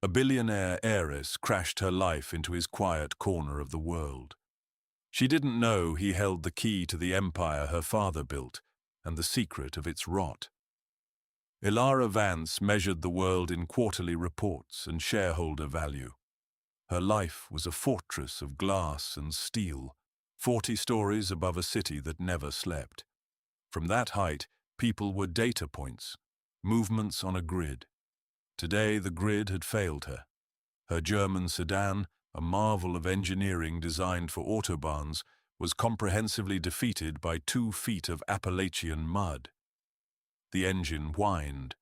billionaire heiress crashed her life into his quiet corner of the world. She didn't know he held the key to the empire her father built and the secret of its rot. Elara Vance measured the world in quarterly reports and shareholder value. Her life was a fortress of glass and steel, 40 stories above a city that never slept. From that height, people were data points, movements on a grid. Today, the grid had failed her. Her German sedan, a marvel of engineering designed for autobahns, was comprehensively defeated by 2 feet of Appalachian mud. The engine whined,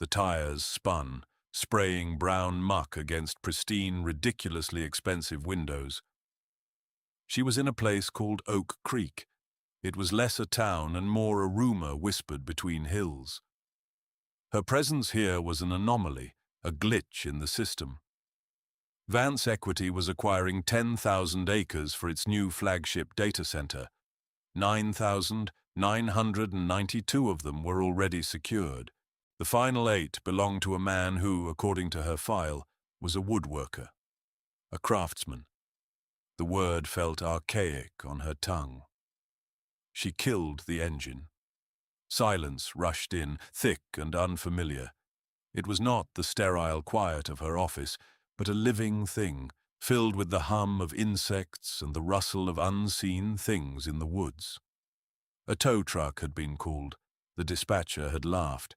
the tires spun, spraying brown muck against pristine, ridiculously expensive windows. She was in a place called Oak Creek. It was less a town and more a rumor whispered between hills. Her presence here was an anomaly, a glitch in the system. Vance Equity was acquiring 10,000 acres for its new flagship data center. 9,992 of them were already secured. The final 8 belonged to a man who, according to her file, was a woodworker, a craftsman. The word felt archaic on her tongue. She killed the engine. Silence rushed in, thick and unfamiliar. It was not the sterile quiet of her office, but a living thing, filled with the hum of insects and the rustle of unseen things in the woods. A tow truck had been called. The dispatcher had laughed.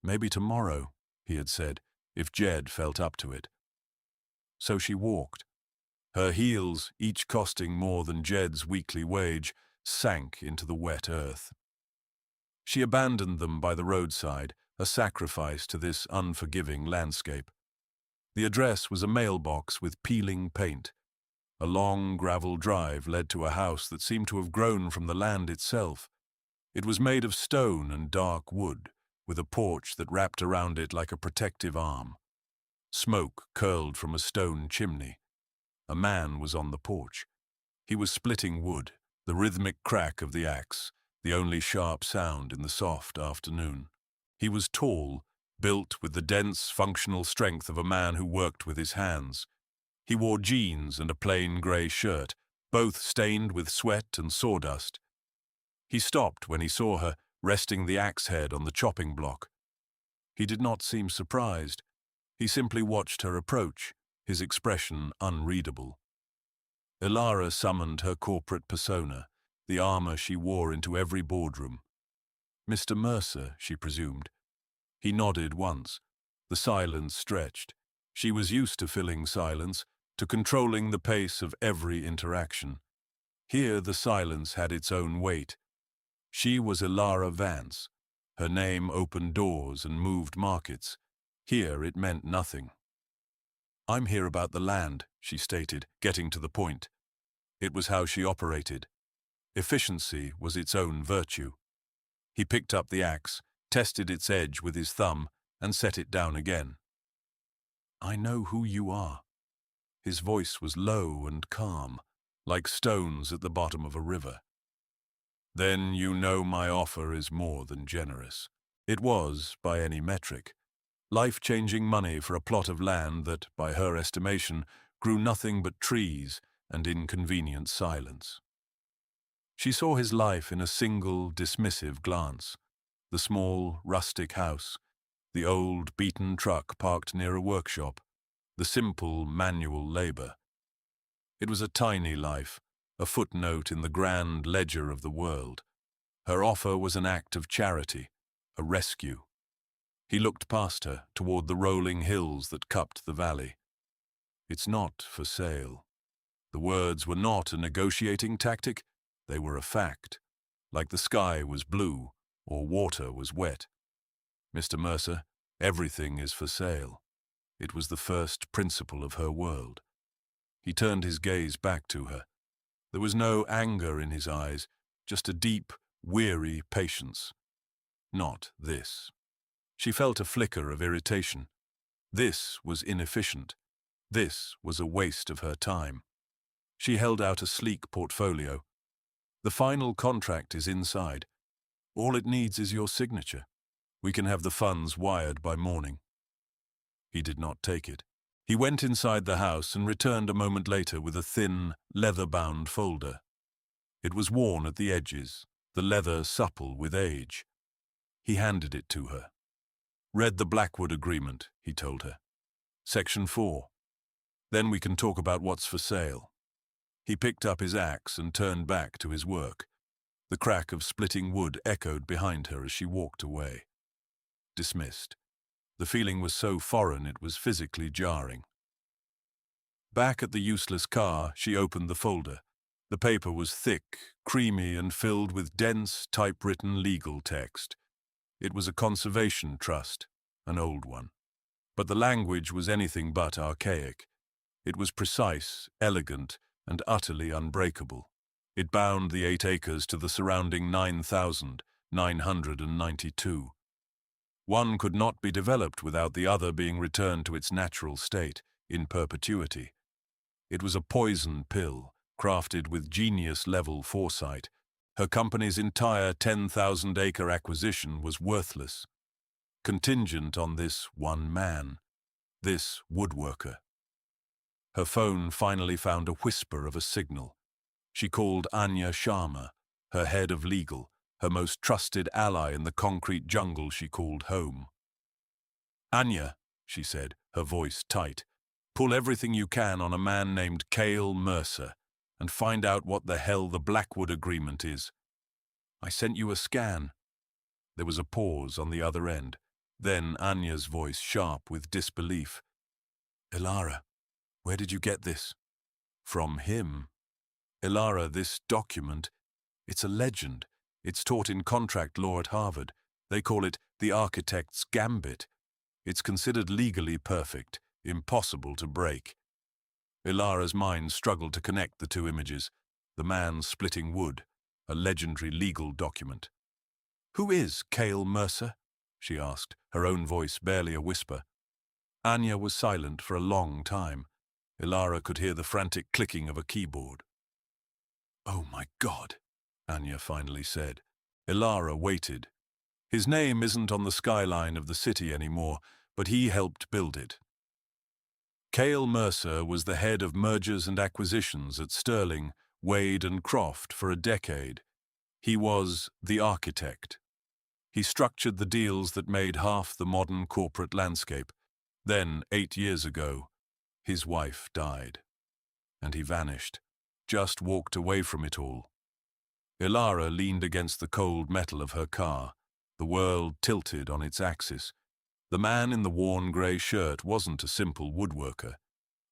Maybe tomorrow, he had said, if Jed felt up to it. So she walked. Her heels, each costing more than Jed's weekly wage, sank into the wet earth. She abandoned them by the roadside, a sacrifice to this unforgiving landscape. The address was a mailbox with peeling paint. A long gravel drive led to a house that seemed to have grown from the land itself. It was made of stone and dark wood, with a porch that wrapped around it like a protective arm. Smoke curled from a stone chimney. A man was on the porch. He was splitting wood, the rhythmic crack of the axe, the only sharp sound in the soft afternoon. He was tall, built with the dense, functional strength of a man who worked with his hands. He wore jeans and a plain grey shirt, both stained with sweat and sawdust. He stopped when he saw her, resting the axe head on the chopping block. He did not seem surprised. He simply watched her approach, his expression unreadable. Elara summoned her corporate persona, the armor she wore into every boardroom. Mr. Mercer, she presumed. He nodded once. The silence stretched. She was used to filling silence, to controlling the pace of every interaction. Here the silence had its own weight. She was Elara Vance. Her name opened doors and moved markets. Here it meant nothing. "I'm here about the land," she stated, getting to the point. It was how she operated. Efficiency was its own virtue. He picked up the axe, tested its edge with his thumb, and set it down again. "I know who you are." His voice was low and calm, like stones at the bottom of a river. "Then you know my offer is more than generous." It was, by any metric, life-changing money for a plot of land that, by her estimation, grew nothing but trees and inconvenient silence. She saw his life in a single, dismissive glance. The small, rustic house, the old, beaten truck parked near a workshop, the simple, manual labor. It was a tiny life, a footnote in the grand ledger of the world. Her offer was an act of charity, a rescue. He looked past her, toward the rolling hills that cupped the valley. "It's not for sale." The words were not a negotiating tactic, they were a fact, like the sky was blue or water was wet. "Mr. Mercer, everything is for sale." It was the first principle of her world. He turned his gaze back to her. There was no anger in his eyes, just a deep, weary patience. Not this. She felt a flicker of irritation. This was inefficient. This was a waste of her time. She held out a sleek portfolio. "The final contract is inside. All it needs is your signature. We can have the funds wired by morning." He did not take it. He went inside the house and returned a moment later with a thin, leather-bound folder. It was worn at the edges, the leather supple with age. He handed it to her. "Read the Blackwood Agreement," he told her. "Section 4. Then we can talk about what's for sale." He picked up his axe and turned back to his work. The crack of splitting wood echoed behind her as she walked away. Dismissed. The feeling was so foreign it was physically jarring. Back at the useless car, she opened the folder. The paper was thick, creamy, and filled with dense, typewritten legal text. It was a conservation trust, an old one. But the language was anything but archaic. It was precise, elegant, and utterly unbreakable. It bound the 8 acres to the surrounding 9,992. One could not be developed without the other being returned to its natural state, in perpetuity. It was a poison pill, crafted with genius-level foresight. Her company's entire 10,000-acre acquisition was worthless, contingent on this one man, this woodworker. Her phone finally found a whisper of a signal. She called Anya Sharma, her head of legal, her most trusted ally in the concrete jungle she called home. "Anya," she said, her voice tight, "pull everything you can on a man named Cale Mercer and find out what the hell the Blackwood Agreement is. I sent you a scan." There was a pause on the other end. Then Anya's voice sharp with disbelief. "Elara, where did you get this?" "From him. Elara, this document, it's a legend. It's taught in contract law at Harvard. They call it the architect's gambit. It's considered legally perfect, impossible to break." Elara's mind struggled to connect the two images. The man splitting wood, a legendary legal document. "Who is Cale Mercer?" she asked, her own voice barely a whisper. Anya was silent for a long time. Elara could hear the frantic clicking of a keyboard. "Oh my God," Anya finally said. Elara waited. "His name isn't on the skyline of the city anymore, but he helped build it." Cale Mercer was the head of mergers and acquisitions at Sterling, Wade and Croft for a decade. He was the architect. He structured the deals that made half the modern corporate landscape. Then, 8 years ago, his wife died. And he vanished, just walked away from it all. Elara leaned against the cold metal of her car, the world tilted on its axis. The man in the worn grey shirt wasn't a simple woodworker.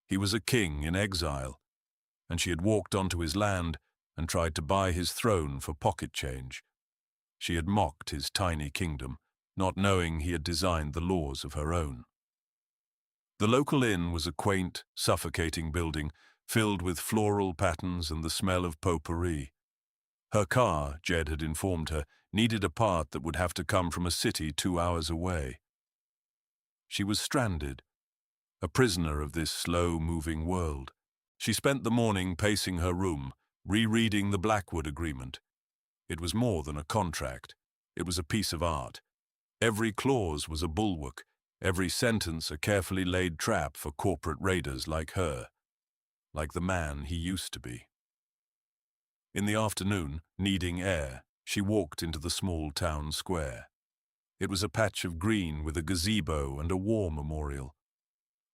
He was a king in exile, and she had walked onto his land and tried to buy his throne for pocket change. She had mocked his tiny kingdom, not knowing he had designed the laws of her own. The local inn was a quaint, suffocating building filled with floral patterns and the smell of potpourri. Her car, Jed had informed her, needed a part that would have to come from a city 2 hours away. She was stranded, a prisoner of this slow-moving world. She spent the morning pacing her room, rereading the Blackwood Agreement. It was more than a contract. It was a piece of art. Every clause was a bulwark, every sentence a carefully laid trap for corporate raiders like her, like the man he used to be. In the afternoon, needing air, she walked into the small town square. It was a patch of green with a gazebo and a war memorial.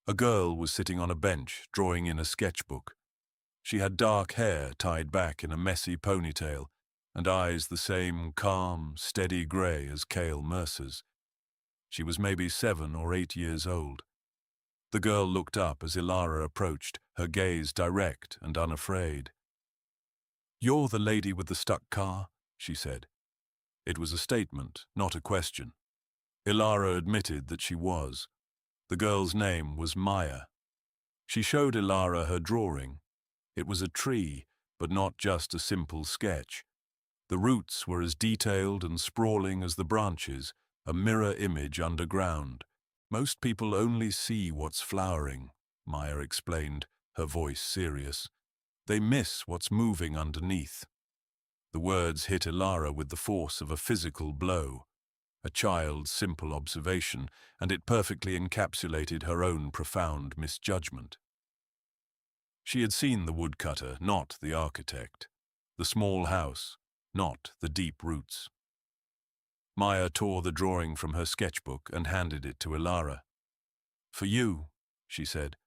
A girl was sitting on a bench, drawing in a sketchbook. She had dark hair tied back in a messy ponytail, and eyes the same calm, steady grey as Cale Mercer's. She was maybe 7 or 8 years old. The girl looked up as Elara approached, her gaze direct and unafraid. "You're the lady with the stuck car," she said. It was a statement, not a question. Elara admitted that she was. The girl's name was Maya. She showed Elara her drawing. It was a tree, but not just a simple sketch. The roots were as detailed and sprawling as the branches, a mirror image underground. "Most people only see what's flowering," Maya explained, her voice serious. "They miss what's moving underneath." The words hit Elara with the force of a physical blow. a child's simple observation, and it perfectly encapsulated her own profound misjudgment. She had seen the woodcutter, not the architect, the small house, not the deep roots. Maya tore the drawing from her sketchbook and handed it to Elara. "For you," she said,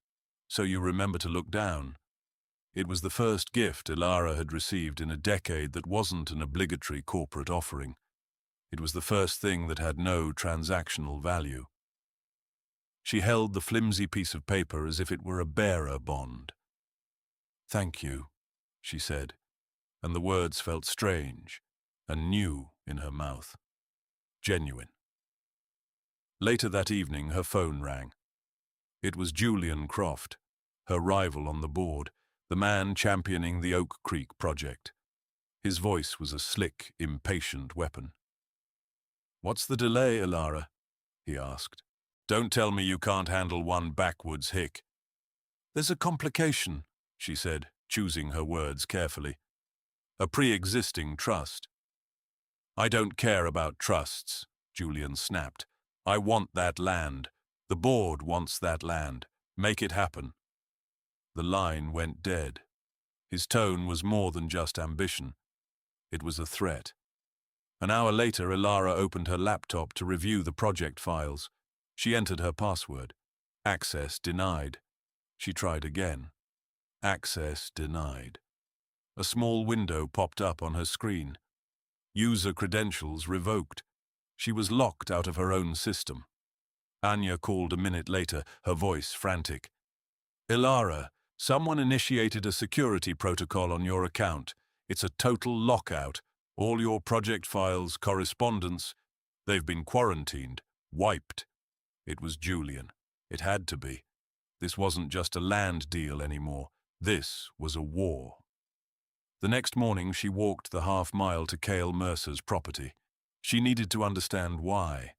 "so you remember to look down." It was the first gift Elara had received in a decade that wasn't an obligatory corporate offering. It was the first thing that had no transactional value. She held the flimsy piece of paper as if it were a bearer bond. "Thank you," she said, and the words felt strange and new in her mouth. Genuine. Later that evening, her phone rang. It was Julian Croft, her rival on the board, the man championing the Oak Creek project. His voice was a slick, impatient weapon. "What's the delay, Elara?" he asked. "Don't tell me you can't handle one backwoods hick." "There's a complication," she said, choosing her words carefully. "A pre-existing trust." "I don't care about trusts," Julian snapped. "I want that land. The board wants that land. Make it happen." The line went dead. His tone was more than just ambition. It was a threat. An hour later, Elara opened her laptop to review the project files. She entered her password. Access denied. She tried again. Access denied. A small window popped up on her screen. User credentials revoked. She was locked out of her own system. Anya called a minute later, her voice frantic. "Elara, someone initiated a security protocol on your account. It's a total lockout. All your project files, correspondence, they've been quarantined, wiped." It was Julian. It had to be. This wasn't just a land deal anymore. This was a war. The next morning, she walked the half-mile to Cale Mercer's property. She needed to understand why.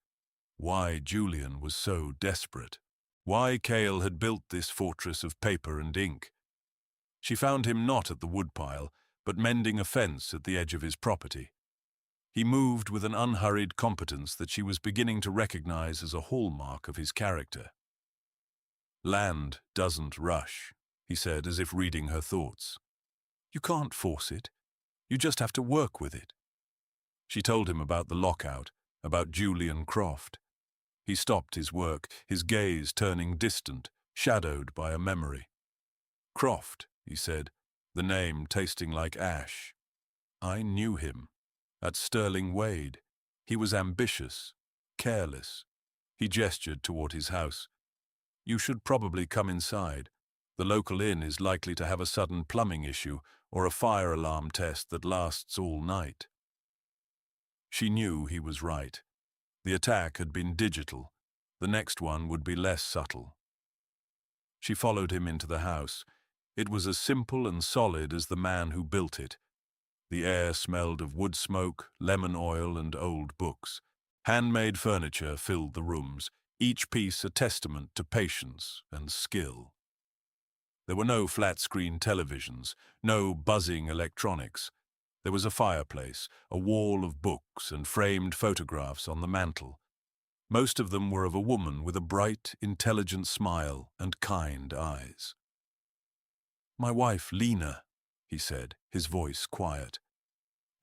Why Julian was so desperate. Why Cale had built this fortress of paper and ink. She found him not at the woodpile, but mending a fence at the edge of his property. He moved with an unhurried competence that she was beginning to recognize as a hallmark of his character. "Land doesn't rush," he said, as if reading her thoughts. "You can't force it. You just have to work with it." She told him about the lockout, about Julian Croft. He stopped his work, his gaze turning distant, shadowed by a memory. "Croft," he said, the name tasting like ash. "I knew him. At Sterling Wade. He was ambitious, careless." He gestured toward his house. "You should probably come inside. The local inn is likely to have a sudden plumbing issue or a fire alarm test that lasts all night." She knew he was right. The attack had been digital. The next one would be less subtle. She followed him into the house. It was as simple and solid as the man who built it. The air smelled of wood smoke, lemon oil, and old books. Handmade furniture filled the rooms, each piece a testament to patience and skill. There were no flat-screen televisions, no buzzing electronics. There was a fireplace, a wall of books, and framed photographs on the mantel. Most of them were of a woman with a bright, intelligent smile and kind eyes. "My wife, Lena," he said, his voice quiet.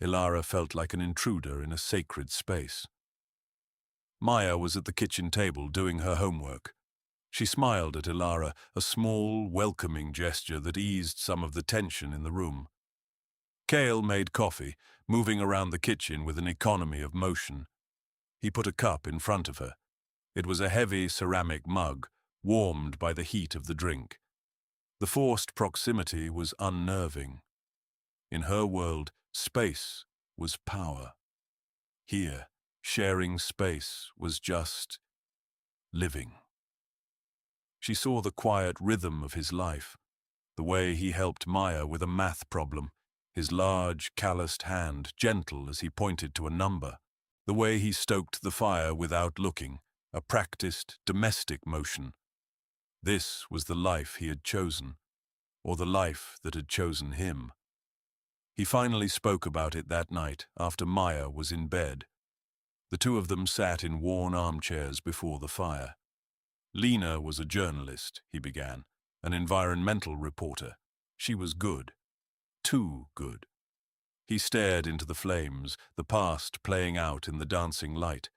Elara felt like an intruder in a sacred space. Maya was at the kitchen table doing her homework. She smiled at Elara, a small, welcoming gesture that eased some of the tension in the room. Cale made coffee, moving around the kitchen with an economy of motion. He put a cup in front of her. It was a heavy ceramic mug, warmed by the heat of the drink. The forced proximity was unnerving. In her world, space was power. Here, sharing space was just living. She saw the quiet rhythm of his life, the way he helped Maya with a math problem, his large, calloused hand gentle as he pointed to a number, the way he stoked the fire without looking, a practiced, domestic motion. This was the life he had chosen, or the life that had chosen him. He finally spoke about it that night after Maya was in bed. The two of them sat in worn armchairs before the fire. Lena was a journalist, he began, an environmental reporter. She was good. Too good. He stared into the flames, the past playing out in the dancing light.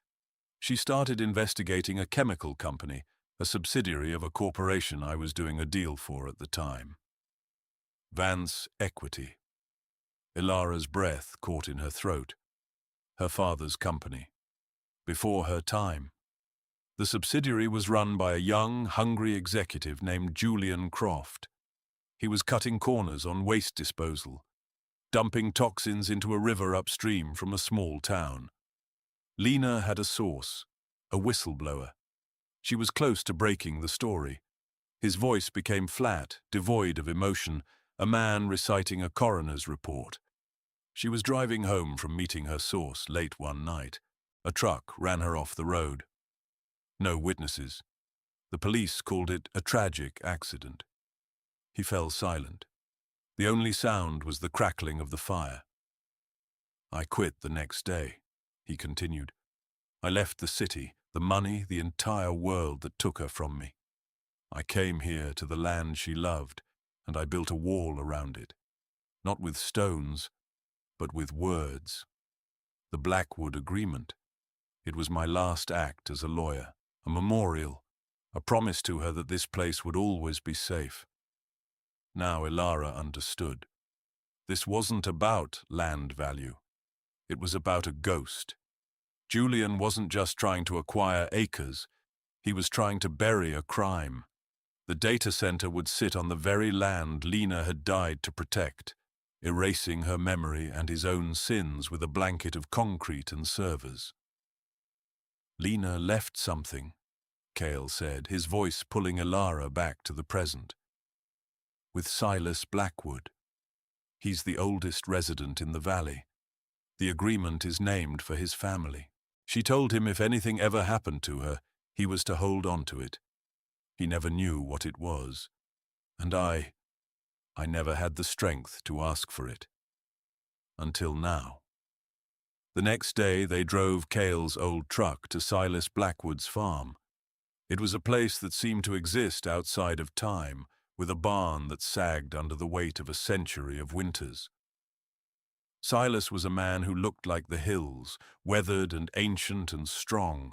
She started investigating a chemical company, a subsidiary of a corporation I was doing a deal for at the time. Vance Equity. Elara's breath caught in her throat. Her father's company. Before her time. The subsidiary was run by a young, hungry executive named Julian Croft. He was cutting corners on waste disposal, dumping toxins into a river upstream from a small town. Lena had a source, a whistleblower. She was close to breaking the story. His voice became flat, devoid of emotion, a man reciting a coroner's report. She was driving home from meeting her source late one night. A truck ran her off the road. No witnesses. The police called it a tragic accident. He fell silent. The only sound was the crackling of the fire. I quit the next day, he continued. I left the city, the money, the entire world that took her from me. I came here to the land she loved, and I built a wall around it. Not with stones, but with words. The Blackwood Agreement. It was my last act as a lawyer, a memorial, a promise to her that this place would always be safe. Now Elara understood. This wasn't about land value. It was about a ghost. Julian wasn't just trying to acquire acres. He was trying to bury a crime. The data center would sit on the very land Lena had died to protect, erasing her memory and his own sins with a blanket of concrete and servers. Lena left something, Cale said, his voice pulling Elara back to the present. With Silas Blackwood. He's the oldest resident in the valley. The agreement is named for his family. She told him if anything ever happened to her, he was to hold on to it. He never knew what it was. And I never had the strength to ask for it. Until now. The next day they drove Cale's old truck to Silas Blackwood's farm. It was a place that seemed to exist outside of time, with a barn that sagged under the weight of a century of winters. Silas was a man who looked like the hills, weathered and ancient and strong.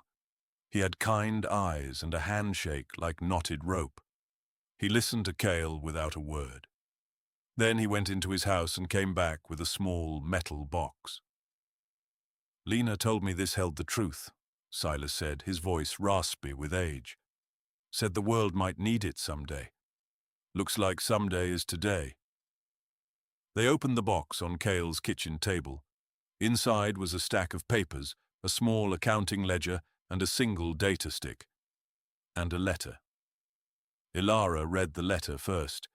He had kind eyes and a handshake like knotted rope. He listened to Cale without a word. Then he went into his house and came back with a small metal box. Lena told me this held the truth, Silas said, his voice raspy with age. Said the world might need it someday. Looks like someday is today. They opened the box on Cale's kitchen table. Inside was a stack of papers, a small accounting ledger, and a single data stick. And a letter. Elara read the letter first.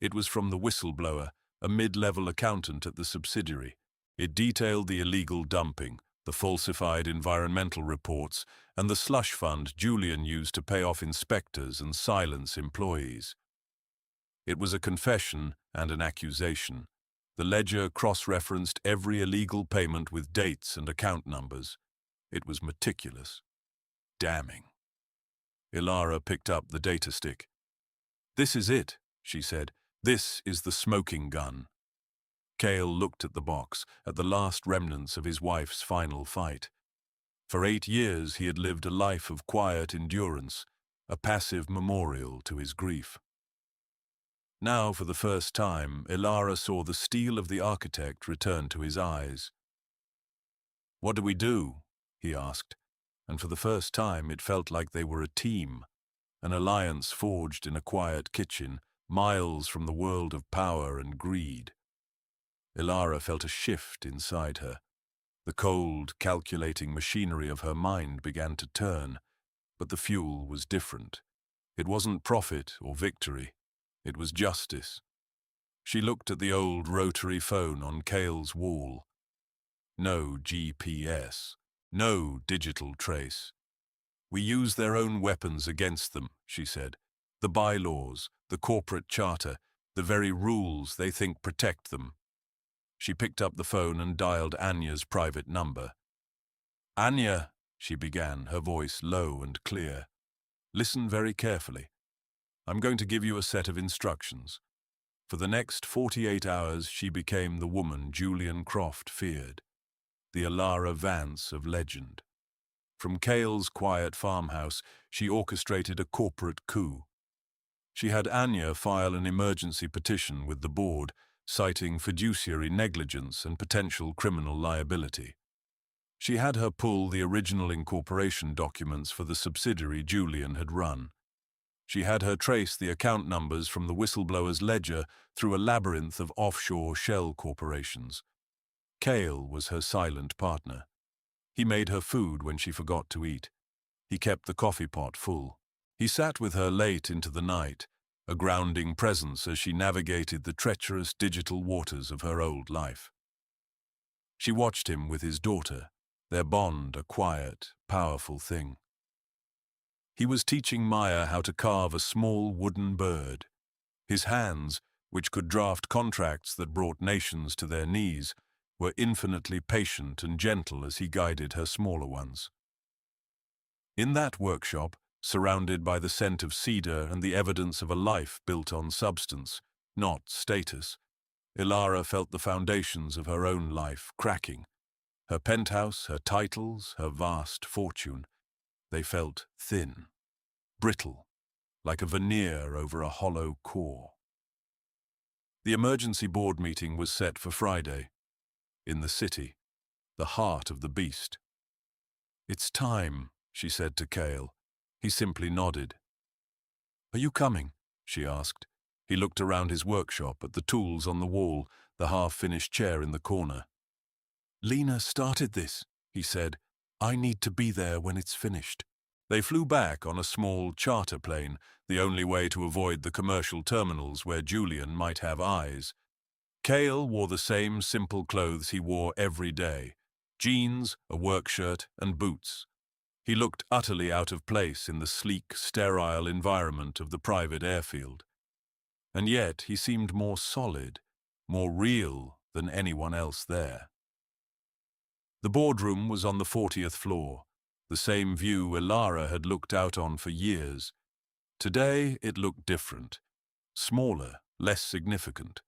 It was from the whistleblower, a mid-level accountant at the subsidiary. It detailed the illegal dumping, the falsified environmental reports, and the slush fund Julian used to pay off inspectors and silence employees. It was a confession and an accusation. The ledger cross-referenced every illegal payment with dates and account numbers. It was meticulous. Damning. Elara picked up the data stick. This is it, she said. This is the smoking gun. Cale looked at the box, at the last remnants of his wife's final fight. For 8 years he had lived a life of quiet endurance, a passive memorial to his grief. Now, for the first time, Elara saw the steel of the architect return to his eyes. What do we do? He asked, and for the first time it felt like they were a team, an alliance forged in a quiet kitchen, miles from the world of power and greed. Elara felt a shift inside her. The cold, calculating machinery of her mind began to turn, but the fuel was different. It wasn't profit or victory. It was justice. She looked at the old rotary phone on Cale's wall. No GPS. No digital trace. We use their own weapons against them, she said. The bylaws, the corporate charter, the very rules they think protect them. She picked up the phone and dialed Anya's private number. Anya, she began, her voice low and clear. Listen very carefully. I'm going to give you a set of instructions. For the next 48 hours, she became the woman Julian Croft feared, the Elara Vance of legend. From Cale's quiet farmhouse, she orchestrated a corporate coup. She had Anya file an emergency petition with the board, citing fiduciary negligence and potential criminal liability. She had her pull the original incorporation documents for the subsidiary Julian had run. She had her trace the account numbers from the whistleblower's ledger through a labyrinth of offshore shell corporations. Cale was her silent partner. He made her food when she forgot to eat. He kept the coffee pot full. He sat with her late into the night, a grounding presence as she navigated the treacherous digital waters of her old life. She watched him with his daughter, their bond a quiet, powerful thing. He was teaching Maya how to carve a small wooden bird. His hands, which could draft contracts that brought nations to their knees, were infinitely patient and gentle as he guided her smaller ones. In that workshop, surrounded by the scent of cedar and the evidence of a life built on substance, not status, Elara felt the foundations of her own life cracking. Her penthouse, her titles, her vast fortune. They felt thin, brittle, like a veneer over a hollow core. The emergency board meeting was set for Friday. In the city, the heart of the beast. "It's time," she said to Cale. He simply nodded. "Are you coming?" she asked. He looked around his workshop at the tools on the wall, the half-finished chair in the corner. "Lena started this," he said. "I need to be there when it's finished." They flew back on a small charter plane, the only way to avoid the commercial terminals where Julian might have eyes. Cale wore the same simple clothes he wore every day: jeans, a work shirt, and boots. He looked utterly out of place in the sleek, sterile environment of the private airfield. And yet he seemed more solid, more real than anyone else there. The boardroom was on the 40th floor, the same view Elara had looked out on for years. Today it looked different, smaller, less significant.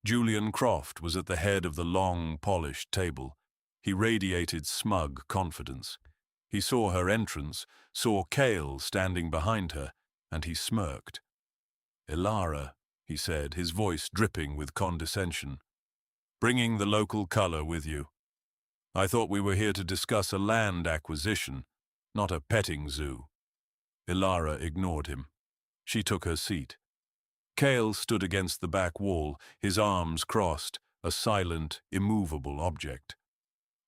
Julian Croft was at the head of the long, polished table. He radiated smug confidence. He saw her entrance, saw Cale standing behind her, and he smirked. "Elara," he said, his voice dripping with condescension. "Bringing the local color with you. I thought we were here to discuss a land acquisition, not a petting zoo." Elara ignored him. She took her seat. Cale stood against the back wall, his arms crossed, a silent, immovable object.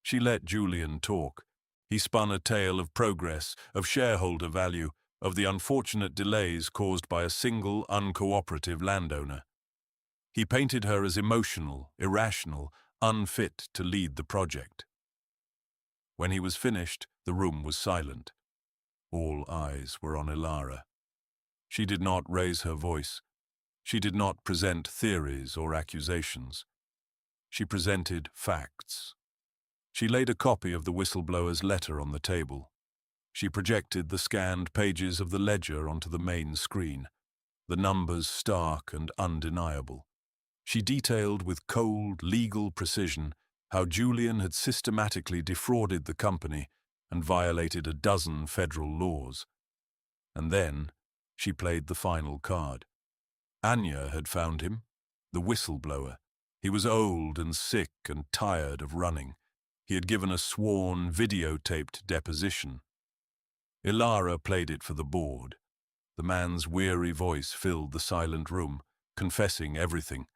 She let Julian talk. He spun a tale of progress, of shareholder value, of the unfortunate delays caused by a single, uncooperative landowner. He painted her as emotional, irrational, unfit to lead the project. When he was finished, the room was silent. All eyes were on Elara. She did not raise her voice. She did not present theories or accusations. She presented facts. She laid a copy of the whistleblower's letter on the table. She projected the scanned pages of the ledger onto the main screen, the numbers stark and undeniable. She detailed with cold, legal precision how Julian had systematically defrauded the company and violated a dozen federal laws. And then she played the final card. Anya had found him, the whistleblower. He was old and sick and tired of running. He had given a sworn, videotaped deposition. Elara played it for the board. The man's weary voice filled the silent room, confessing everything.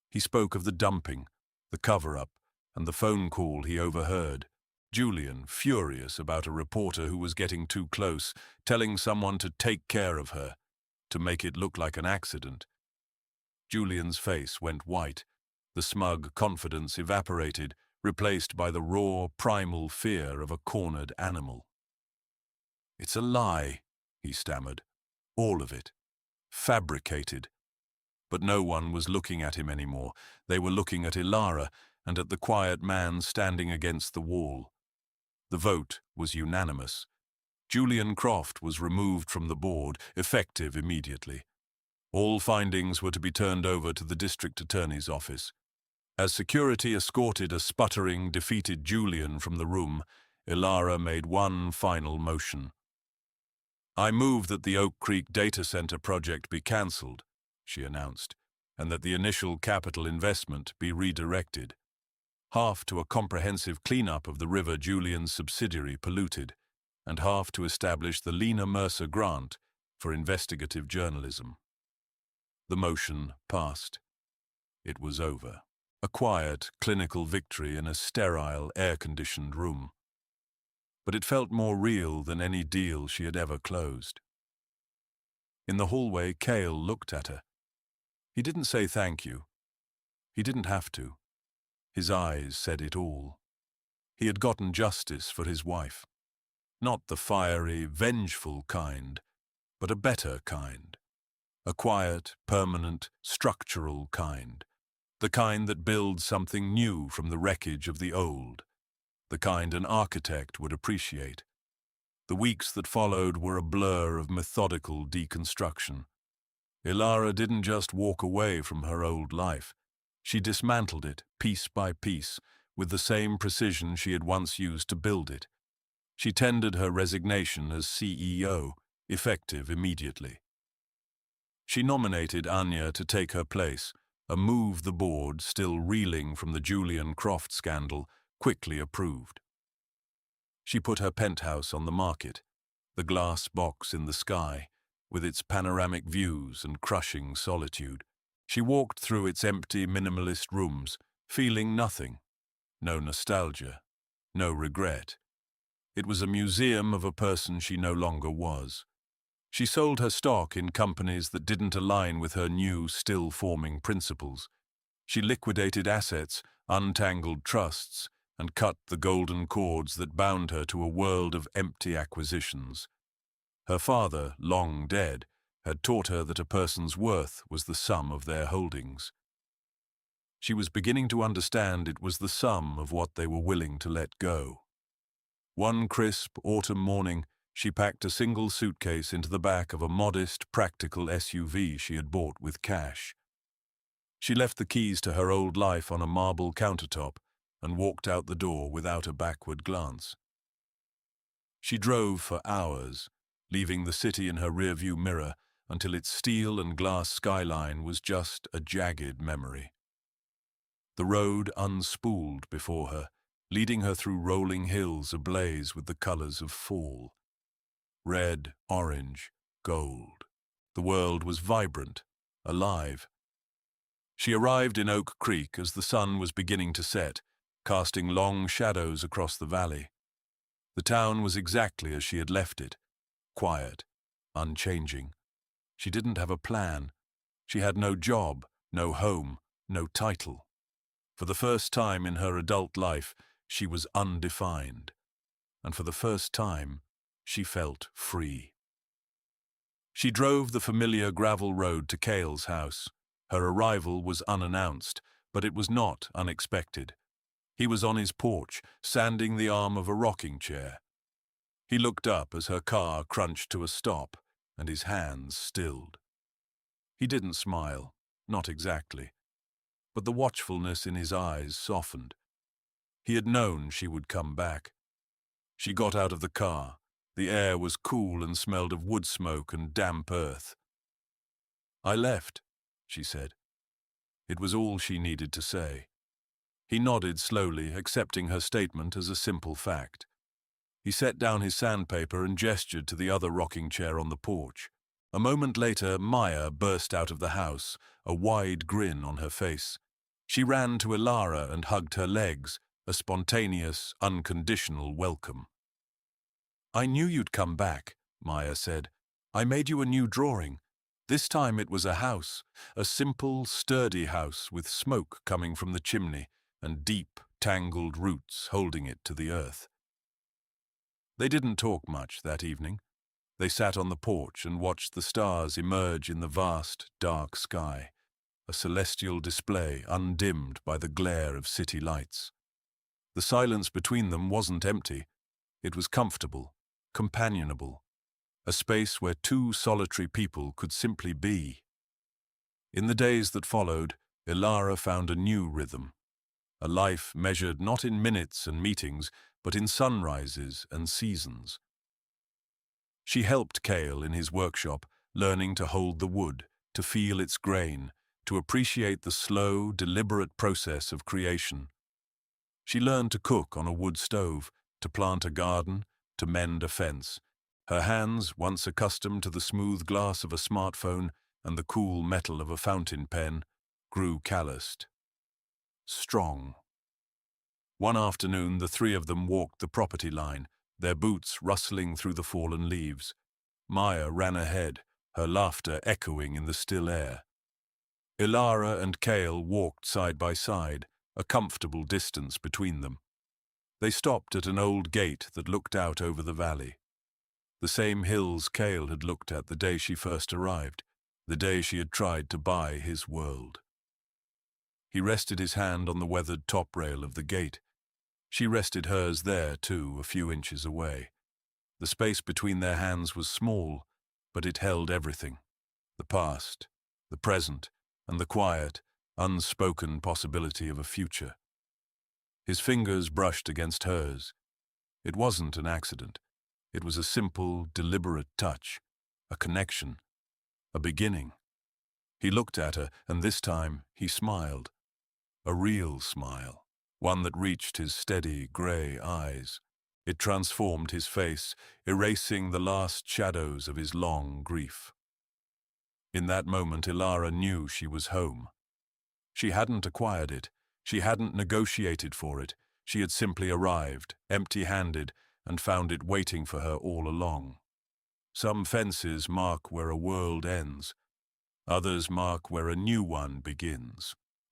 He spoke of the dumping, the cover-up, and the phone call he overheard. Julian, furious about a reporter who was getting too close, telling someone to take care of her, to make it look like an accident. Julian's face went white. The smug confidence evaporated, replaced by the raw, primal fear of a cornered animal. "It's a lie," he stammered. "All of it. Fabricated." But no one was looking at him anymore. They were looking at Elara and at the quiet man standing against the wall. The vote was unanimous. Julian Croft was removed from the board, effective immediately. All findings were to be turned over to the district attorney's office. As security escorted a sputtering, defeated Julian from the room, Elara made one final motion. "I move that the Oak Creek data center project be cancelled," she announced, "and that the initial capital investment be redirected. Half to a comprehensive cleanup of the river Julian's subsidiary polluted, and half to establish the Lena Mercer Grant for investigative journalism." The motion passed. It was over. A quiet, clinical victory in a sterile, air-conditioned room. But it felt more real than any deal she had ever closed. In the hallway, Cale looked at her. He didn't say thank you. He didn't have to. His eyes said it all. He had gotten justice for his wife. Not the fiery, vengeful kind, but a better kind. A quiet, permanent, structural kind. The kind that builds something new from the wreckage of the old. The kind an architect would appreciate. The weeks that followed were a blur of methodical deconstruction. Elara didn't just walk away from her old life. She dismantled it, piece by piece, with the same precision she had once used to build it. She tendered her resignation as CEO, effective immediately. She nominated Anya to take her place, a move the board, still reeling from the Julian Croft scandal, quickly approved. She put her penthouse on the market, the glass box in the sky, with its panoramic views and crushing solitude. She walked through its empty, minimalist rooms, feeling nothing. No nostalgia, no regret. It was a museum of a person she no longer was. She sold her stock in companies that didn't align with her new, still-forming principles. She liquidated assets, untangled trusts, and cut the golden cords that bound her to a world of empty acquisitions. Her father, long dead, had taught her that a person's worth was the sum of their holdings. She was beginning to understand it was the sum of what they were willing to let go. One crisp autumn morning, she packed a single suitcase into the back of a modest, practical SUV she had bought with cash. She left the keys to her old life on a marble countertop and walked out the door without a backward glance. She drove for hours, leaving the city in her rearview mirror until its steel and glass skyline was just a jagged memory. The road unspooled before her, leading her through rolling hills ablaze with the colors of fall. Red, orange, gold. The world was vibrant, alive. She arrived in Oak Creek as the sun was beginning to set, casting long shadows across the valley. The town was exactly as she had left it, quiet, unchanging. She didn't have a plan. She had no job, no home, no title. For the first time in her adult life, she was undefined. And for the first time, she felt free. She drove the familiar gravel road to Cale's house. Her arrival was unannounced, but it was not unexpected. He was on his porch, sanding the arm of a rocking chair. He looked up as her car crunched to a stop, and his hands stilled. He didn't smile, not exactly, but the watchfulness in his eyes softened. He had known she would come back. She got out of the car. The air was cool and smelled of wood smoke and damp earth. "I left," she said. It was all she needed to say. He nodded slowly, accepting her statement as a simple fact. He set down his sandpaper and gestured to the other rocking chair on the porch. A moment later, Maya burst out of the house, a wide grin on her face. She ran to Elara and hugged her legs, a spontaneous, unconditional welcome. "I knew you'd come back," Maya said. "I made you a new drawing. This time it was a house, a simple, sturdy house with smoke coming from the chimney and deep, tangled roots holding it to the earth." They didn't talk much that evening. They sat on the porch and watched the stars emerge in the vast, dark sky, a celestial display undimmed by the glare of city lights. The silence between them wasn't empty. It was comfortable, companionable, a space where two solitary people could simply be. In the days that followed, Elara found a new rhythm, a life measured not in minutes and meetings, but in sunrises and seasons. She helped Cale in his workshop, learning to hold the wood, to feel its grain, to appreciate the slow, deliberate process of creation. She learned to cook on a wood stove, to plant a garden, to mend a fence. Her hands, once accustomed to the smooth glass of a smartphone and the cool metal of a fountain pen, grew calloused. Strong. One afternoon, the three of them walked the property line, their boots rustling through the fallen leaves. Maya ran ahead, her laughter echoing in the still air. Elara and Cale walked side by side, a comfortable distance between them. They stopped at an old gate that looked out over the valley. The same hills Cale had looked at the day she first arrived, the day she had tried to buy his world. He rested his hand on the weathered top rail of the gate. She rested hers there, too, a few inches away. The space between their hands was small, but it held everything. The past, the present, and the quiet, unspoken possibility of a future. His fingers brushed against hers. It wasn't an accident. It was a simple, deliberate touch, a connection, a beginning. He looked at her, and this time he smiled. A real smile, one that reached his steady, grey eyes. It transformed his face, erasing the last shadows of his long grief. In that moment, Elara knew she was home. She hadn't acquired it. She hadn't negotiated for it. She had simply arrived, empty-handed, and found it waiting for her all along. Some fences mark where a world ends. Others mark where a new one begins.